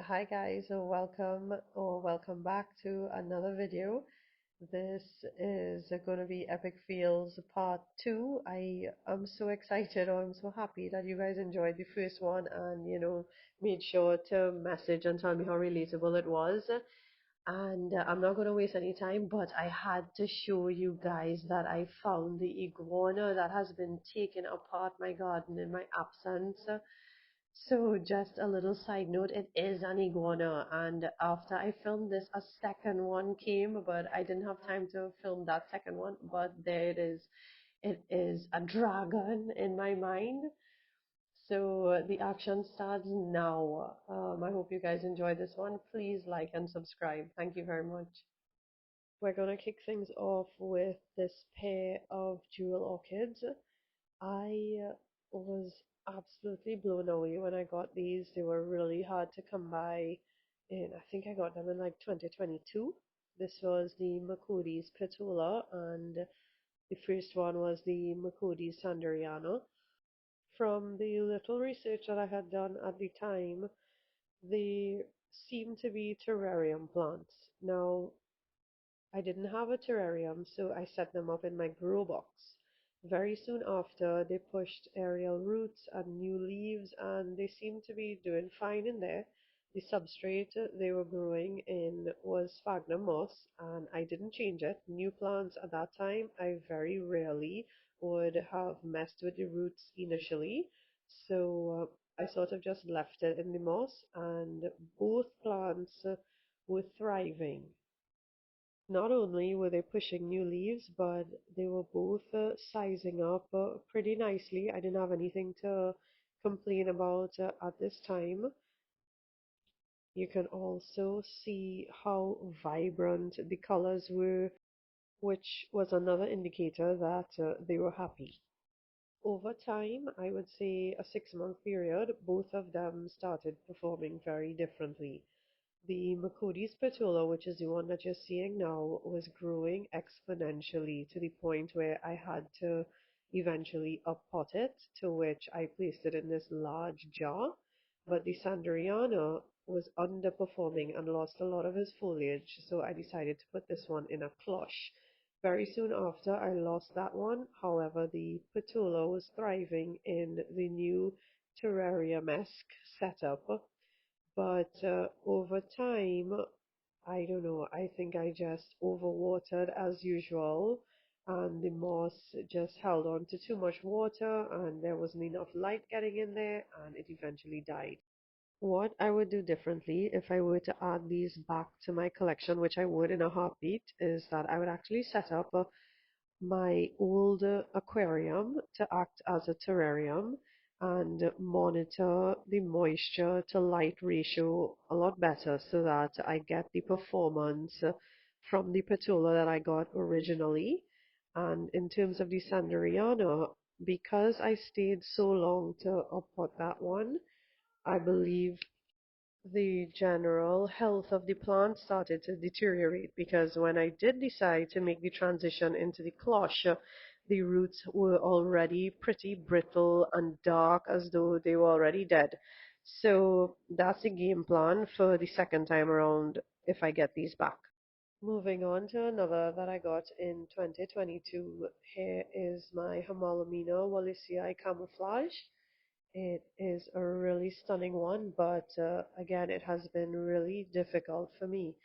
Hi guys, welcome back to another video. This is going to be Epic Fails Part 2. I am so excited, or I'm so happy that you guys enjoyed the first one and made sure to message and tell me how relatable it was. And I'm not going to waste any time, but I had to show you guys that I found the iguana that has been taking apart my garden in my absence. So, just a little side note, it is an iguana, and after I filmed this, a second one came, but I didn't have time to film that second one. But there it is. It is a dragon in my mind. So, the action starts now. I hope you guys enjoy this one. Please like and subscribe. Thank you very much. We're gonna kick things off with this pair of jewel orchids. I was absolutely blown away when I got these. They were really hard to come by. And I think I got them in like 2022. This was the Macody's Petula, and the first one was the Macody's Sanderiana. From the little research that I had done at the time, they seem to be terrarium plants. Now, I didn't have a terrarium, so I set them up in my grow box. Very soon after, they pushed aerial roots and new leaves, and they seemed to be doing fine in there. The substrate they were growing in was sphagnum moss, and I didn't change it. New plants at that time, I very rarely would have messed with the roots initially, so I sort of just left it in the moss, and both plants were thriving. Not only were they pushing new leaves, but they were both sizing up pretty nicely. I didn't have anything to complain about at this time. You can also see how vibrant the colors were, which was another indicator that they were happy. Over time, I would say a 6 month period, both of them started performing very differently. The Macody's petula, which is the one that you're seeing now, was growing exponentially to the point where I had to eventually uppot it, to which I placed it in this large jar. But the Sanderiana was underperforming and lost a lot of his foliage, so I decided to put this one in a cloche. Very soon after, I lost that one. However, the petula was thriving in the new terrarium-esque setup, but over time, I don't know, I think I just overwatered as usual, and the moss just held on to too much water, and there wasn't enough light getting in there, and it eventually died. What I would do differently if I were to add these back to my collection, which I would in a heartbeat, is that I would actually set up my old aquarium to act as a terrarium and monitor the moisture to light ratio a lot better so that I get the performance from the Petula that I got originally. And in terms of the Sanderiana, because I stayed so long to upport that one, I believe the general health of the plant started to deteriorate because when I did decide to make the transition into the cloche, the roots were already pretty brittle and dark as though they were already dead. So that's the game plan for the second time around if I get these back. Moving on to another that I got in 2022. Here is my Hamalomena wallisii camouflage. It is a really stunning one, but again, it has been really difficult for me.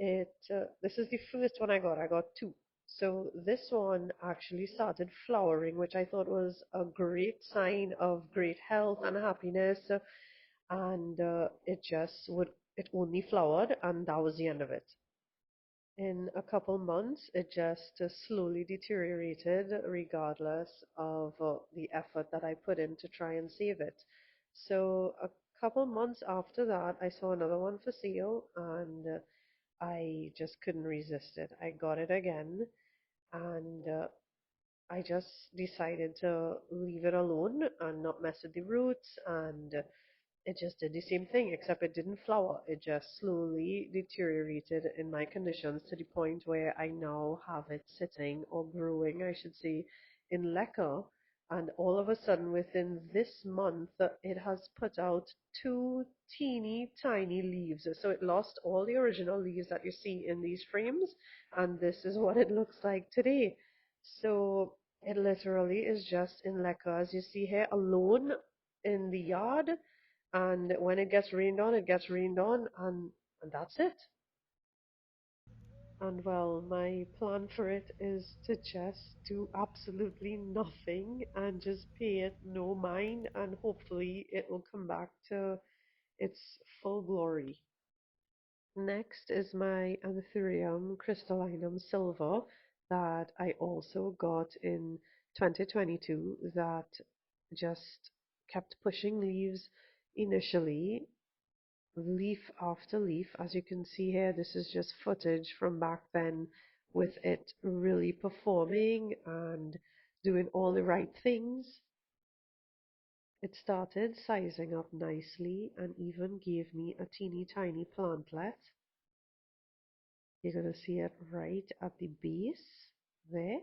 This is the first one I got. I got two. So this one actually started flowering, which I thought was a great sign of great health and happiness. And it only flowered, and that was the end of it. In a couple months, it just slowly deteriorated, regardless of the effort that I put in to try and save it. So, a couple months after that, I saw another one for sale, and I just couldn't resist it. I got it again, and I just decided to leave it alone and not mess with the roots, and it just did the same thing, except it didn't flower. It just slowly deteriorated in my conditions to the point where I now have it sitting or growing, I should say, in lacquer. And all of a sudden, within this month, it has put out two teeny tiny leaves. So it lost all the original leaves that you see in these frames, and this is what it looks like today. So it literally is just in leca, as you see here, alone in the yard. And when it gets rained on, it gets rained on, and that's it. And well, my plan for it is to just do absolutely nothing and just pay it no mind, and hopefully it will come back to its full glory. Next is my Anthurium crystallinum silver that I also got in 2022 that just kept pushing leaves initially, leaf after leaf. As you can see here, this is just footage from back then with it really performing and doing all the right things. It started sizing up nicely and even gave me a teeny tiny plantlet. You're going to see it right at the base there.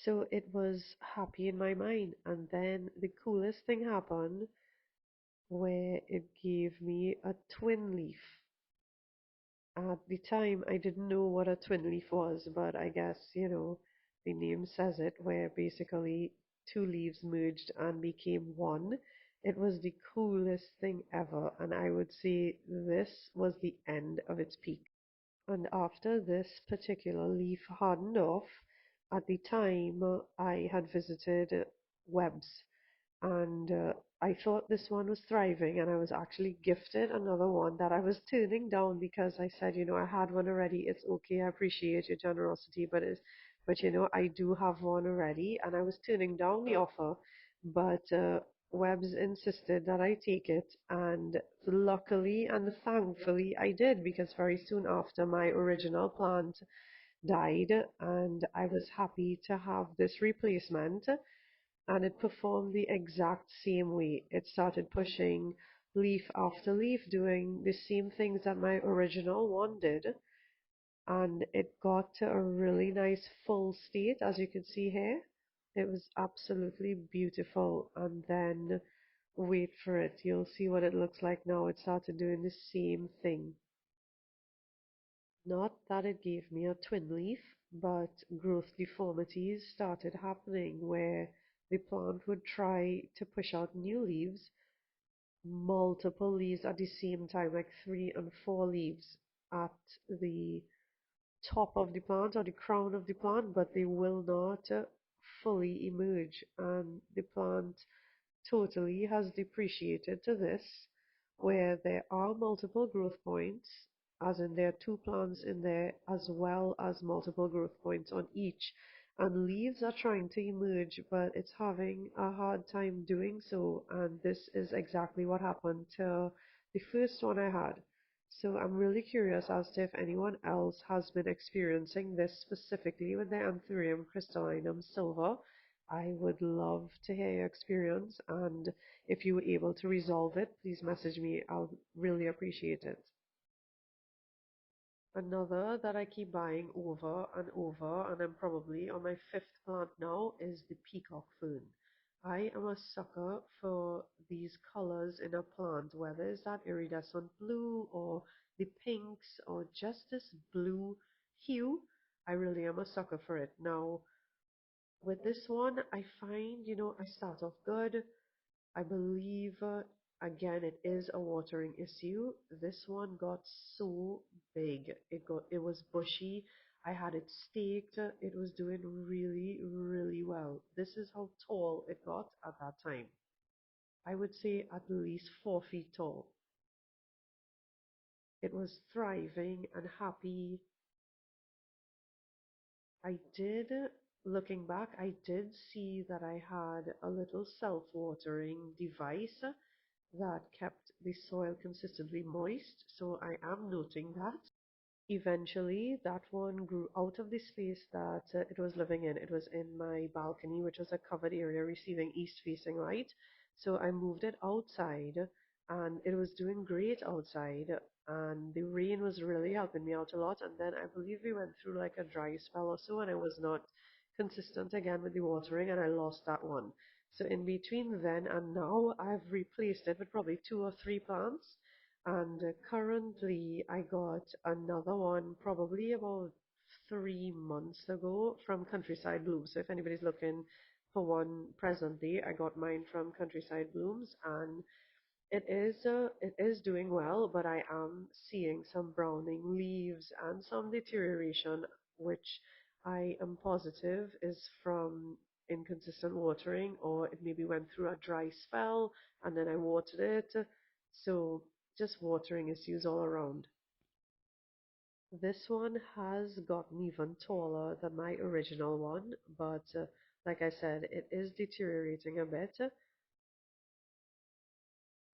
So it was happy in my mind. And then the coolest thing happened where it gave me a twin leaf. At the time, I didn't know what a twin leaf was, but I guess, the name says it, where basically two leaves merged and became one. It was the coolest thing ever, and I would say this was the end of its peak. And after this particular leaf hardened off, at the time I had visited Webb's, and I thought this one was thriving, and I was actually gifted another one that I was turning down because I said, I had one already. It's okay. I appreciate your generosity, but I do have one already, and I was turning down the offer, but Webbs insisted that I take it, and luckily and thankfully I did, because very soon after my original plant died, and I was happy to have this replacement, and it performed the exact same way. It started pushing leaf after leaf, doing the same things that my original one did, and it got to a really nice full state, as you can see here. It was absolutely beautiful, and then wait for it, you'll see what it looks like now. It started doing the same thing. Not that it gave me a twin leaf, but growth deformities started happening where the plant would try to push out new leaves, multiple leaves at the same time, like 3 and 4 leaves at the top of the plant or the crown of the plant, but they will not fully emerge, and the plant totally has depreciated to this, where there are multiple growth points, as in there are two plants in there, as well as multiple growth points on each. And leaves are trying to emerge, but it's having a hard time doing so. And this is exactly what happened to the first one I had. So I'm really curious as to if anyone else has been experiencing this specifically with the Anthurium crystallinum silver. I would love to hear your experience, and if you were able to resolve it, please message me. I'll really appreciate it. Another that I keep buying over and over, and I'm probably on my fifth plant now, is the peacock fern. I am a sucker for these colors in a plant, whether it's that iridescent blue or the pinks or just this blue hue. I really am a sucker for it. Now, with this one, I find, I start off good. I believe, again, it is a watering issue. This one got so big. It was bushy. I had it staked. It was doing really, really well. This is how tall it got at that time. I would say at least 4 feet tall. It was thriving and happy. I did, looking back, I did see that I had a little self-watering device that kept the soil consistently moist, so I am noting that. Eventually, that one grew out of the space that it was living in. It was in my balcony, which was a covered area receiving east-facing light. So I moved it outside, and it was doing great outside. And the rain was really helping me out a lot. And then I believe we went through like a dry spell or so, and I was not consistent again with the watering and I lost that one. So in between then and now, I've replaced it with probably two or three plants. And currently, I got another one probably about 3 months ago from Countryside Blooms. So if anybody's looking for one presently, I got mine from Countryside Blooms, and it is doing well, but I am seeing some browning leaves and some deterioration, which I am positive is from inconsistent watering, or it maybe went through a dry spell and then I watered it. So just watering issues all around. This one has gotten even taller than my original one, but like I said, it is deteriorating a bit.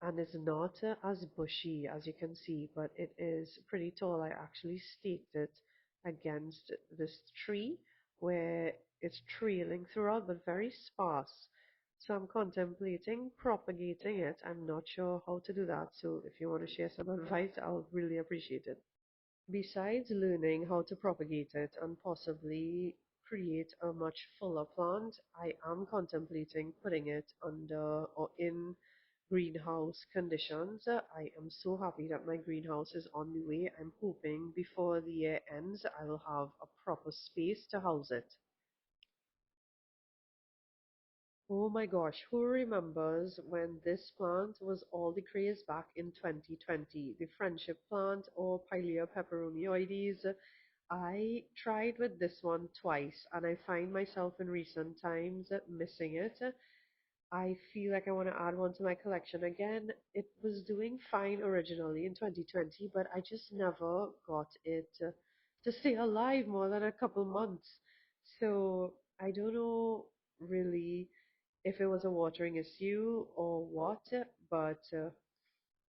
And it's not as bushy as you can see, but it is pretty tall. I actually staked it against this tree where it's trailing throughout, but very sparse. So I'm contemplating propagating it. I'm not sure how to do that. So if you want to share some advice, I'll really appreciate it. Besides learning how to propagate it and possibly create a much fuller plant, I am contemplating putting it under or in greenhouse conditions. I am so happy that my greenhouse is on the way. I'm hoping before the year ends, I will have a proper space to house it. Oh my gosh, who remembers when this plant was all the craze back in 2020? The friendship plant or Pilea peperomioides. I tried with this one twice and I find myself in recent times missing it. I feel like I want to add one to my collection again. It was doing fine originally in 2020, but I just never got it to stay alive more than a couple months. So I don't know really if it was a watering issue or what, but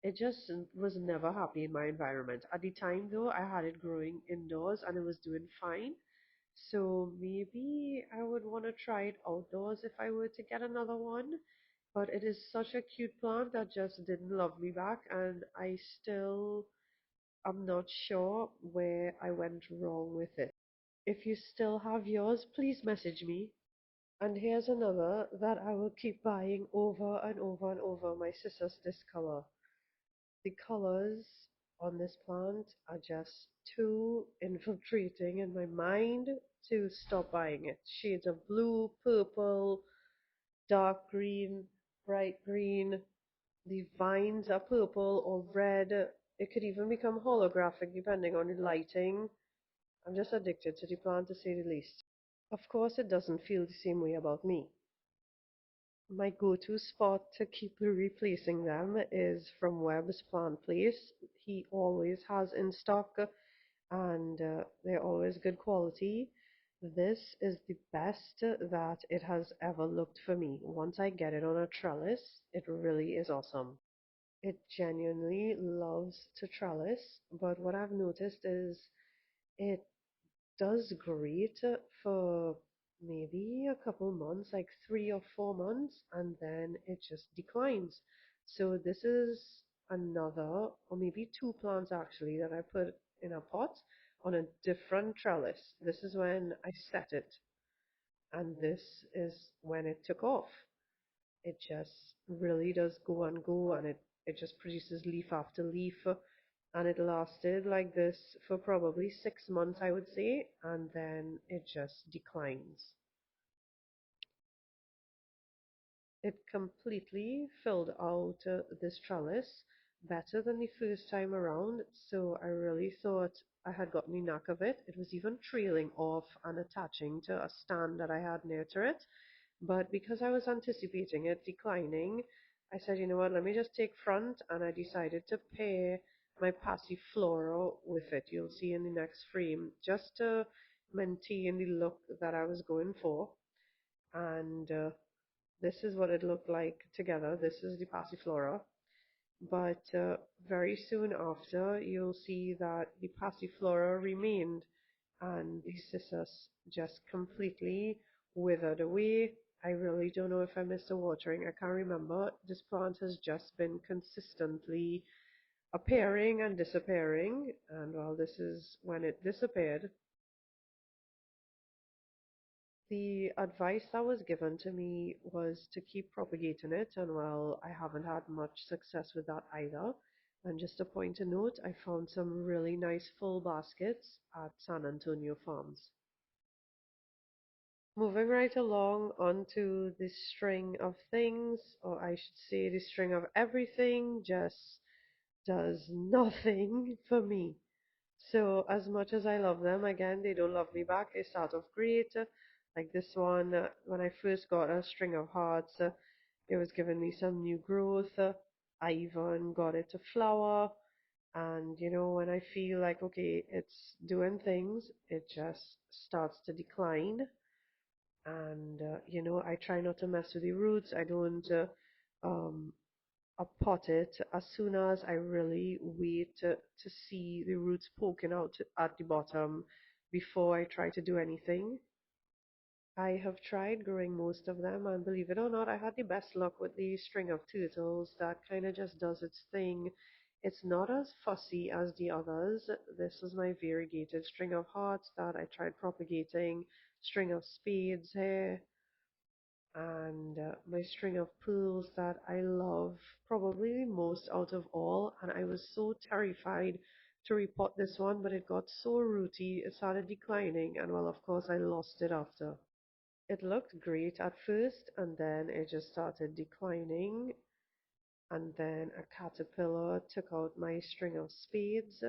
it just was never happy in my environment. At the time, though, I had it growing indoors and it was doing fine. So maybe I would want to try it outdoors if I were to get another one. But it is such a cute plant that just didn't love me back, and I still am not sure where I went wrong with it. If you still have yours, please message me. And here's another that I will keep buying over and over and over, my sister's discolor. The colors on this plant are just too infiltrating in my mind to stop buying it. Shades of blue, purple, dark green, bright green. The vines are purple or red. It could even become holographic depending on the lighting. I'm just addicted to the plant to say the least. Of course, it doesn't feel the same way about me. My go-to spot to keep replacing them is from Webb's Plant Place. He always has in stock and they're always good quality. This is the best that it has ever looked for me. Once I get it on a trellis, it really is awesome. It genuinely loves to trellis, but what I've noticed is it does great for maybe a couple months, like 3 or 4 months, and then it just declines. So this is another, or maybe two plants actually, that I put in a pot on a different trellis. This is when I set it, and this is when it took off. It just really does go and go, and it just produces leaf after leaf. And it lasted like this for probably 6 months, I would say, and then it just declines. It completely filled out this trellis better than the first time around, so I really thought I had gotten the knack of it. It was even trailing off and attaching to a stand that I had near to it. But because I was anticipating it declining, I said, you know what, let me just take front, and I decided to pair my Passiflora with it. You'll see in the next frame, just to maintain the look that I was going for. And this is what it looked like together. This is the Passiflora. But very soon after, you'll see that the Passiflora remained and the cissus just completely withered away. I really don't know if I missed a watering. I can't remember. This plant has just been consistently appearing and disappearing. And well, this is when it disappeared. The advice that was given to me was to keep propagating it, and well, I haven't had much success with that either. And just a point to note, I found some really nice full baskets at San Antonio Farms. Moving right along onto the string of things, or I should say the string of everything, just does nothing for me. So as much as I love them, again, they don't love me back. They start off great. Like this one, when I first got a string of hearts, it was giving me some new growth. I even got it to flower. And when I feel like, okay, it's doing things, it just starts to decline. And I try not to mess with the roots. I don't um, pot it as soon as I really wait to see the roots poking out at the bottom before I try to do anything. I have tried growing most of them, and believe it or not, I had the best luck with the string of turtles that kind of just does its thing. It's not as fussy as the others. This is my variegated string of hearts that I tried propagating, string of spades here, and my string of pearls that I love probably the most out of all. And I was so terrified to repot this one, but it got so rooty, it started declining, and well, of course, I lost it after. It looked great at first, and then it just started declining, and then a caterpillar took out my string of spades.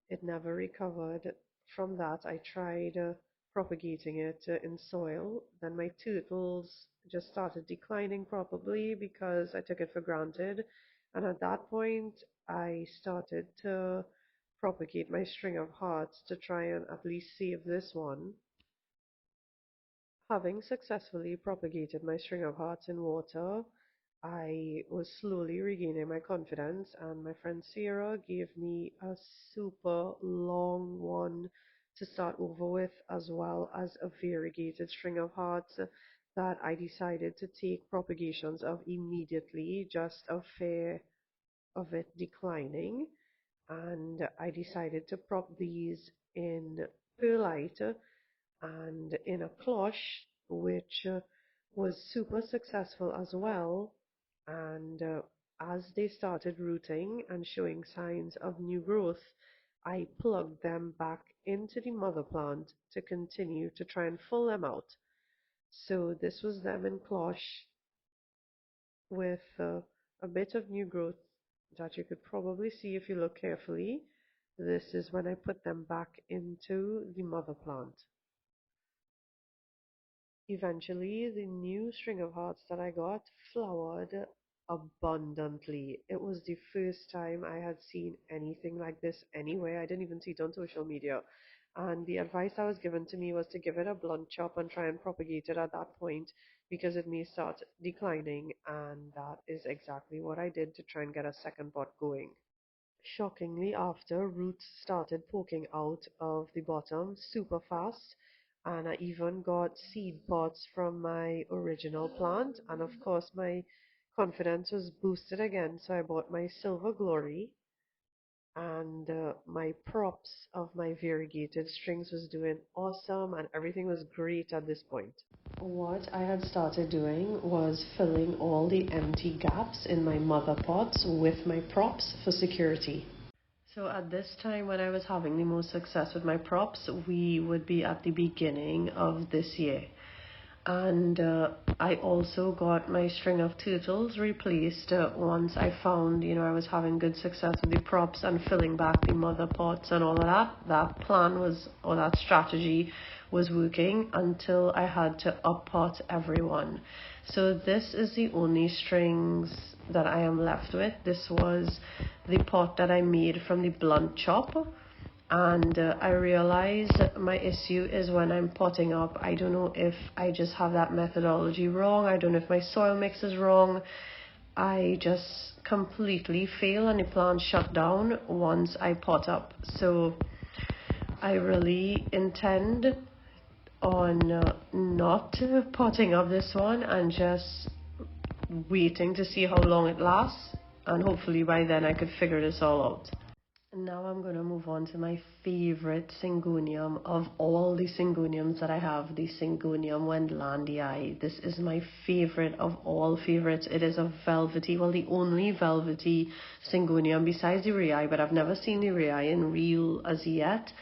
It never recovered. From that, I tried propagating it in soil. Then my turtles just started declining, probably because I took it for granted. And at that point, I started to propagate my string of hearts to try and at least save this one. Having successfully propagated my string of hearts in water, I was slowly regaining my confidence, and my friend Sarah gave me a super long one to start over with, as well as a variegated string of hearts that I decided to take propagations of immediately, just a fear of it declining. And I decided to prop these in perlite and in a cloche, which was super successful as well. And as they started rooting and showing signs of new growth, I plugged them back into the mother plant to continue to try and full them out. So this was them in cloche with a bit of new growth that you could probably see if you look carefully. This is when I put them back into the mother plant. Eventually, the new string of hearts that I got flowered abundantly. It was the first time I had seen anything like this anywhere. I didn't even see it on social media. And the advice that was given to me was to give it a blunt chop and try and propagate it at that point because it may start declining. And that is exactly what I did to try and get a second pot going. Shockingly, after, roots started poking out of the bottom super fast, and I even got seed pods from my original plant, and of course my confidence was boosted again, so I bought my Silver Glory, and my props of my variegated strings was doing awesome, and everything was great at this point. What I had started doing was filling all the empty gaps in my mother pots with my props for security. So at this time when I was having the most success with my props, we would be at the beginning of this year. And I also got my string of turtles replaced once I found, I was having good success with the props and filling back the mother pots and all of that. That plan was, or that strategy was working until I had to up pot everyone. So this is the only strings that I am left with. This was the pot that I made from the blunt chop. And I realize my issue is when I'm potting up. I don't know if I just have that methodology wrong. I don't know if my soil mix is wrong. I just completely fail and the plant shut down once I pot up. So I really intend on not potting up this one and just waiting to see how long it lasts. And hopefully by then I could figure this all out. Now I'm going to move on to my favorite syngonium of all the syngoniums that I have, the Syngonium wendlandii. This is my favorite of all favorites. It is a velvety, well, the only velvety syngonium besides the rei, but I've never seen the rei in real as yet.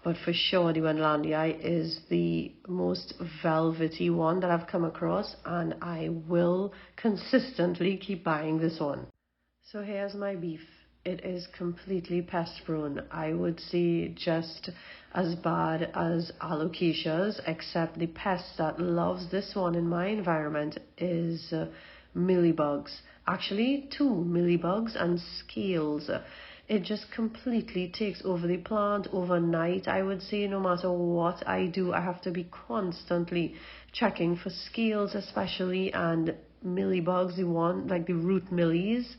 But for sure, the wendlandii is the most velvety one that I've come across, and I will consistently keep buying this one. So here's my beef. It is completely pest prone. I would say just as bad as alocasias, except the pest that loves this one in my environment is mealybugs. Actually, two mealybugs and scales. It just completely takes over the plant overnight. I would say no matter what I do, I have to be constantly checking for scales, especially, and mealybugs, the one like the root millies.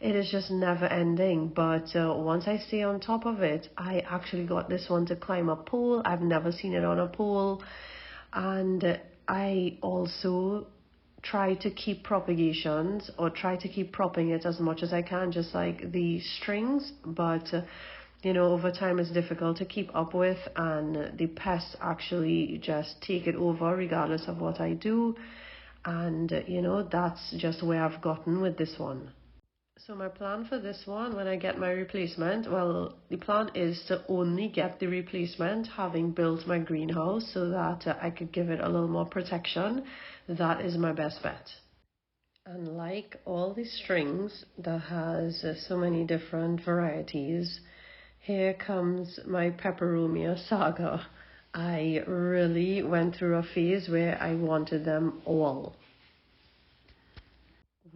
It is just never ending. But once I stay on top of it, I actually got this one to climb a pole. I've never seen it on a pole. And I also try to keep propagations, or try to keep propping it as much as I can, just like the strings. But over time it's difficult to keep up with, and the pests actually just take it over regardless of what I do. And that's just where I've gotten with this one. So my plan for this one, when I get my replacement, well, the plan is to only get the replacement having built my greenhouse so that I could give it a little more protection. That is my best bet. And like all the strings that has so many different varieties, here comes my peperomia saga. I really went through a phase where I wanted them all.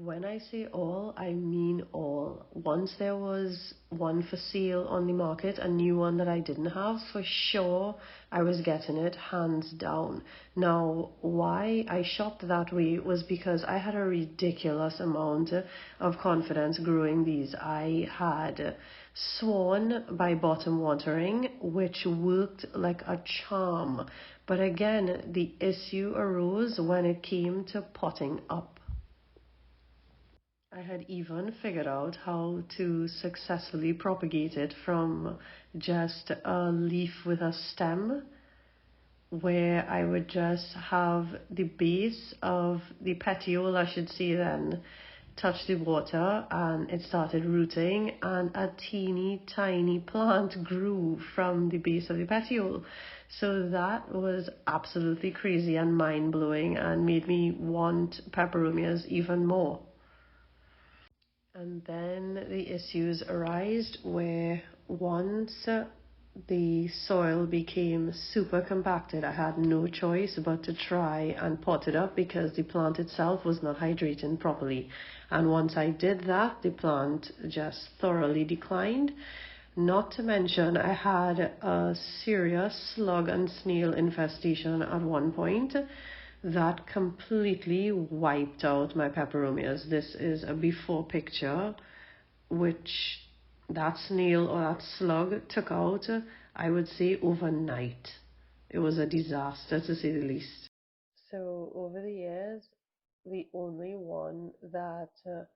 When I say all, I mean all. Once there was one for sale on the market, a new one that I didn't have, for sure I was getting it, hands down. Now, why I shopped that way was because I had a ridiculous amount of confidence growing these. I had sworn by bottom watering, which worked like a charm. But again, the issue arose when it came to potting up. I had even figured out how to successfully propagate it from just a leaf with a stem, where I would just have the base of the petiole, I should say then, touch the water, and it started rooting, and a teeny tiny plant grew from the base of the petiole. So that was absolutely crazy and mind-blowing, and made me want peperomias even more. And then the issues arise where once the soil became super compacted, I had no choice but to try and pot it up because the plant itself was not hydrating properly. And once I did that, the plant just thoroughly declined. Not to mention, I had a serious slug and snail infestation at one point that completely wiped out my peperomias. This is a before picture, which that snail or that slug took out, I would say, overnight. It was a disaster to say the least. So over the years, the only one that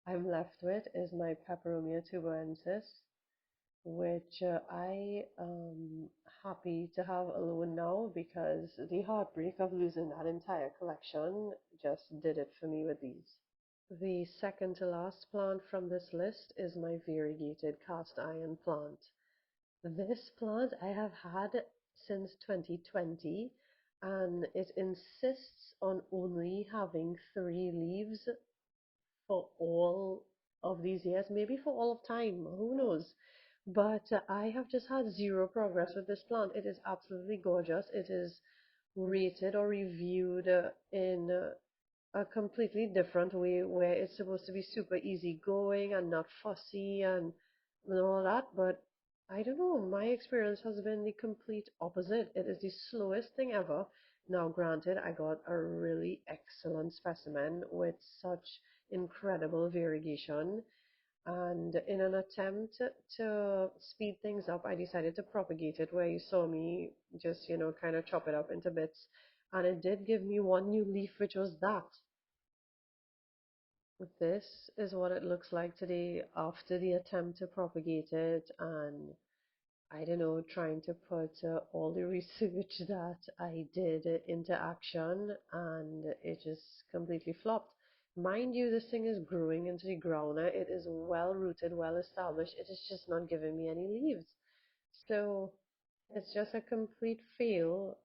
I'm left with is my Peperomia tuberensis, which I am happy to have alone now because the heartbreak of losing that entire collection just did it for me with these. The second to last plant from this list is my variegated cast iron plant. This plant I have had since 2020, and it insists on only having 3 leaves for all of these years, maybe for all of time, who knows? But I have just had zero progress with this plant. It is absolutely gorgeous. It is rated or reviewed in a completely different way where it's supposed to be super easy going and not fussy and all that. But I don't know, my experience has been the complete opposite. It is the slowest thing ever. Now, granted, I got a really excellent specimen with such incredible variegation. And in an attempt to speed things up, I decided to propagate it where you saw me just, kind of chop it up into bits. And it did give me one new leaf, which was that. This is what it looks like today after the attempt to propagate it, and I don't know, trying to put all the research that I did into action, and it just completely flopped. Mind you, this thing is growing into the ground now. It is well rooted, well established. It is just not giving me any leaves. So it's just a complete fail,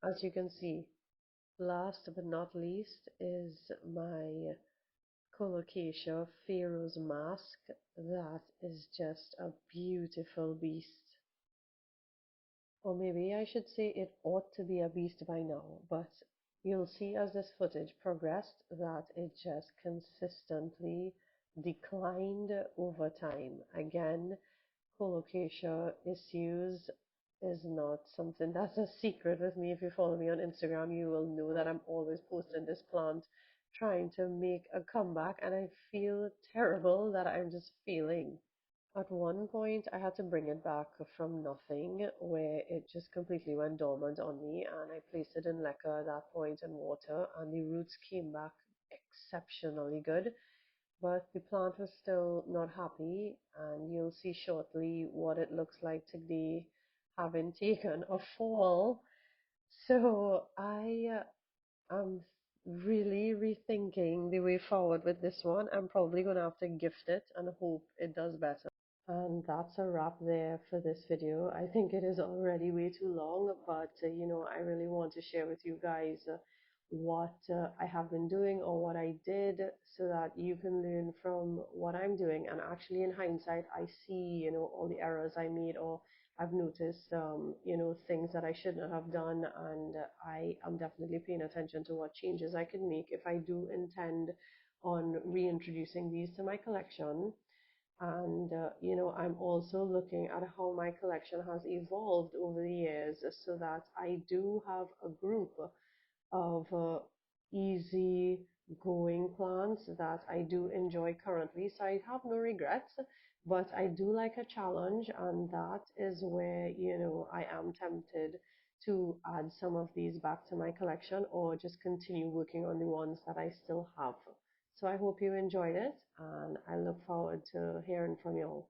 as you can see. Last but not least is my Colocasia Pharaoh's mask. That is just a beautiful beast. Or maybe I should say it ought to be a beast by now, but you'll see as this footage progressed that it just consistently declined over time. Again, colocasia issues is not something that's a secret with me. If you follow me on Instagram, you will know that I'm always posting this plant trying to make a comeback, and I feel terrible that I'm just failing. At one point, I had to bring it back from nothing, where it just completely went dormant on me, and I placed it in leca at that point and water, and the roots came back exceptionally good. But the plant was still not happy, and you'll see shortly what it looks like today, having taken a fall. So I am really rethinking the way forward with this one. I'm probably going to have to gift it and hope it does better. And that's a wrap there for this video. I think it is already way too long, but I really want to share with you guys what I have been doing or what I did so that you can learn from what I'm doing. And actually, in hindsight, I see, all the errors I made, or I've noticed, things that I shouldn't have done. And I am definitely paying attention to what changes I can make if I do intend on reintroducing these to my collection. And I'm also looking at how my collection has evolved over the years so that I do have a group of easy going plants that I do enjoy currently. So I have no regrets, but I do like a challenge, and that is where I am tempted to add some of these back to my collection or just continue working on the ones that I still have. So I hope you enjoyed it, and I look forward to hearing from you all.